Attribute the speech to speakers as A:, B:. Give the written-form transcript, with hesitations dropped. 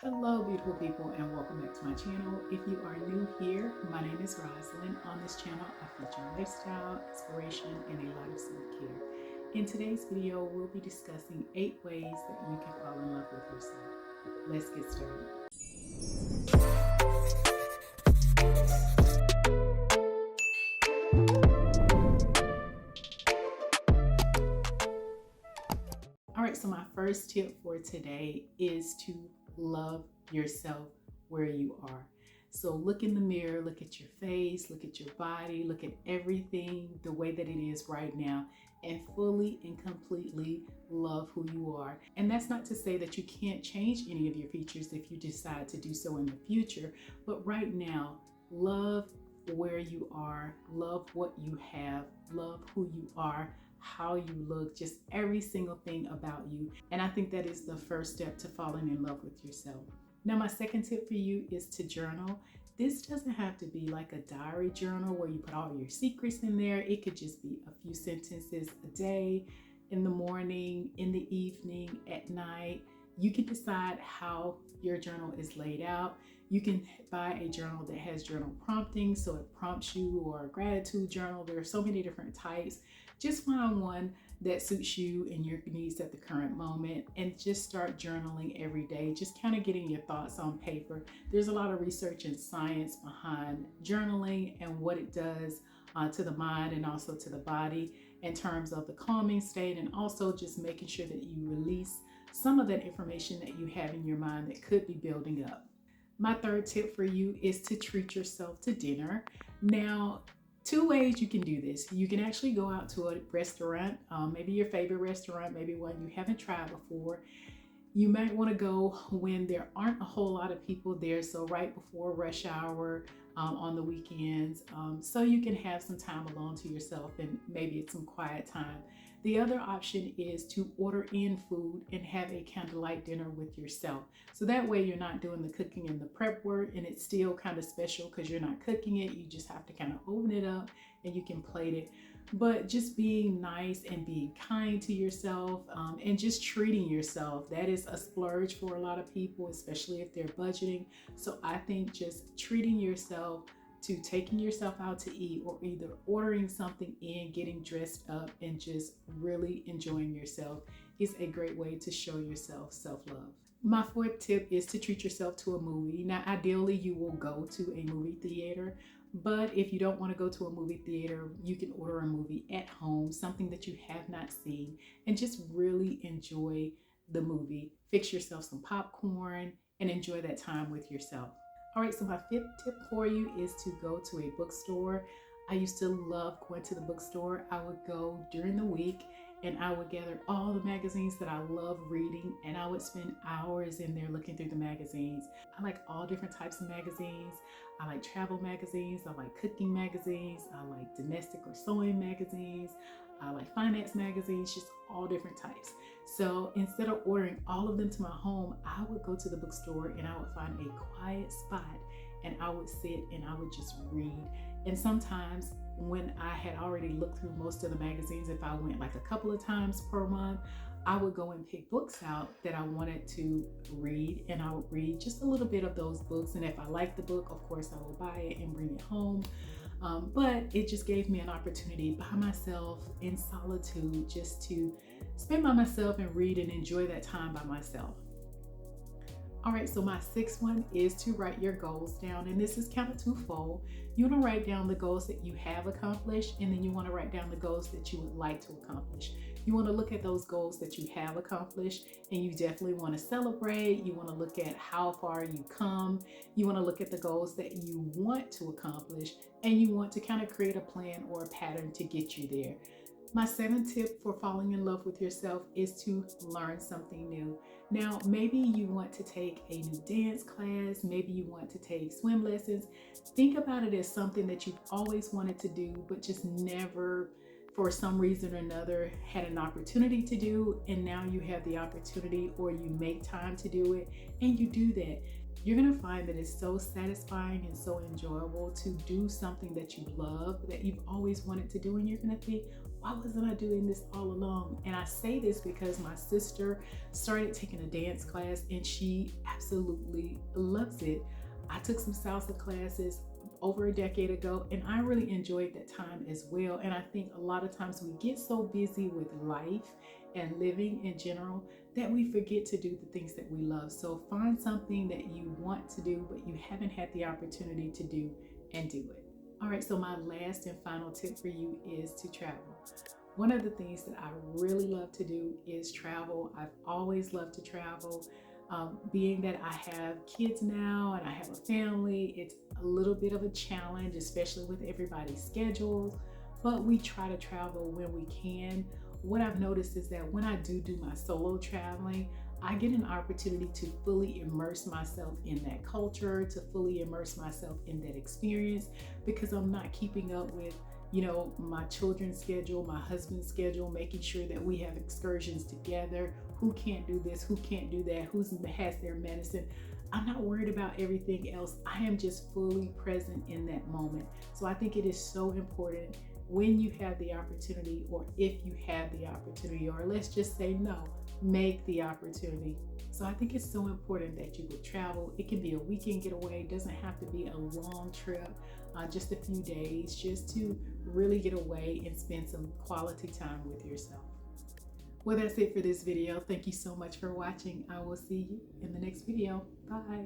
A: Hello, beautiful people, and welcome back to my channel. If you are new here, my name is Rosalind. On this channel, I feature lifestyle, inspiration, and a lot of self-care. In today's video, we'll be discussing 8 ways that you can fall in love with yourself. Let's get started. All right, so my first tip for today is to love yourself where you are. So look in the mirror, look at your face, look at your body, look at everything the way that it is right now, and fully and completely love who you are. And that's not to say that you can't change any of your features if you decide to do so in the future, but right now, love where you are, love what you have, love who you are, how you look, just every single thing about you. And I think that is the first step to falling in love with yourself. Now, my second tip for you is to journal. This doesn't have to be like a diary journal where you put all your secrets in there. It could just be a few sentences a day, in the morning, in the evening, at night. You can decide how your journal is laid out. You can buy a journal that has journal prompting, so it prompts you, or a gratitude journal. There are so many different types. Just find one that suits you and your needs at the current moment, and just start journaling every day, just kind of getting your thoughts on paper. There's a lot of research and science behind journaling and what it does to the mind and also to the body in terms of the calming state, and also just making sure that you release some of that information that you have in your mind that could be building up. My third tip for you is to treat yourself to dinner. Now, 2 ways you can do this. You can actually go out to a restaurant, maybe your favorite restaurant, maybe one you haven't tried before. You might want to go when there aren't a whole lot of people there, so right before rush hour on the weekends, so you can have some time alone to yourself and maybe it's some quiet time. The other option is to order in food and have a candlelight dinner with yourself. So that way you're not doing the cooking and the prep work, and it's still kind of special because you're not cooking it. You just have to kind of open it up and you can plate it. But just being nice and being kind to yourself and just treating yourself, that is a splurge for a lot of people, especially if they're budgeting. So I think just treating yourself, to taking yourself out to eat, or either ordering something in, getting dressed up, and just really enjoying yourself is a great way to show yourself self-love. My fourth tip is to treat yourself to a movie. Now, ideally, you will go to a movie theater, but if you don't want to go to a movie theater, you can order a movie at home, something that you have not seen, and just really enjoy the movie. Fix yourself some popcorn and enjoy that time with yourself. All right, so my fifth tip for you is to go to a bookstore. I used to love going to the bookstore. I would go during the week and I would gather all the magazines that I love reading, and I would spend hours in there looking through the magazines. I like all different types of magazines. I like travel magazines. I like cooking magazines. I like domestic or sewing magazines. I like finance magazines, just all different types. So instead of ordering all of them to my home, I would go to the bookstore and I would find a quiet spot and I would sit and I would just read. And sometimes when I had already looked through most of the magazines, if I went like a couple of times per month, I would go and pick books out that I wanted to read, and I would read just a little bit of those books. And if I liked the book, of course, I would buy it and bring it home. But it just gave me an opportunity by myself in solitude just to spend by myself and read and enjoy that time by myself. All right, so my sixth one is to write your goals down, and this is kind of twofold. You want to write down the goals that you have accomplished, and then you want to write down the goals that you would like to accomplish. You want to look at those goals that you have accomplished, and you definitely want to celebrate. You want to look at how far you come. You want to look at the goals that you want to accomplish, and you want to kind of create a plan or a pattern to get you there. My seventh tip for falling in love with yourself is to learn something new. Now, maybe you want to take a new dance class, maybe you want to take swim lessons. Think about it as something that you've always wanted to do, but just never, for some reason or another, had an opportunity to do, and now you have the opportunity, or you make time to do it and you do that. you're gonna find that it's so satisfying and so enjoyable to do something that you love, that you've always wanted to do, and you're gonna think, why wasn't I doing this all along? And I say this because my sister started taking a dance class and she absolutely loves it. I took some salsa classes over a decade ago and I really enjoyed that time as well. And I think a lot of times we get so busy with life and living in general that we forget to do the things that we love. So find something that you want to do but you haven't had the opportunity to do, and do it. All right, so my last and final tip for you is to travel. One of the things that I really love to do is travel. I've always loved to travel. Being that I have kids now and I have a family, it's a little bit of a challenge, especially with everybody's schedules, but we try to travel when we can. What I've noticed is that when I do my solo traveling, I get an opportunity to fully immerse myself in that culture, to fully immerse myself in that experience, because I'm not keeping up with, my children's schedule, my husband's schedule, making sure that we have excursions together, who can't do this, who can't do that, who has their medicine. I'm not worried about everything else. I am just fully present in that moment. So I think it is so important when you have the opportunity, or if you have the opportunity, or let's just say no, make the opportunity. So I think it's so important that you would travel. It can be a weekend getaway. It doesn't have to be a long trip, just a few days, just to really get away and spend some quality time with yourself. Well, that's it for this video. Thank you so much for watching. I will see you in the next video. Bye.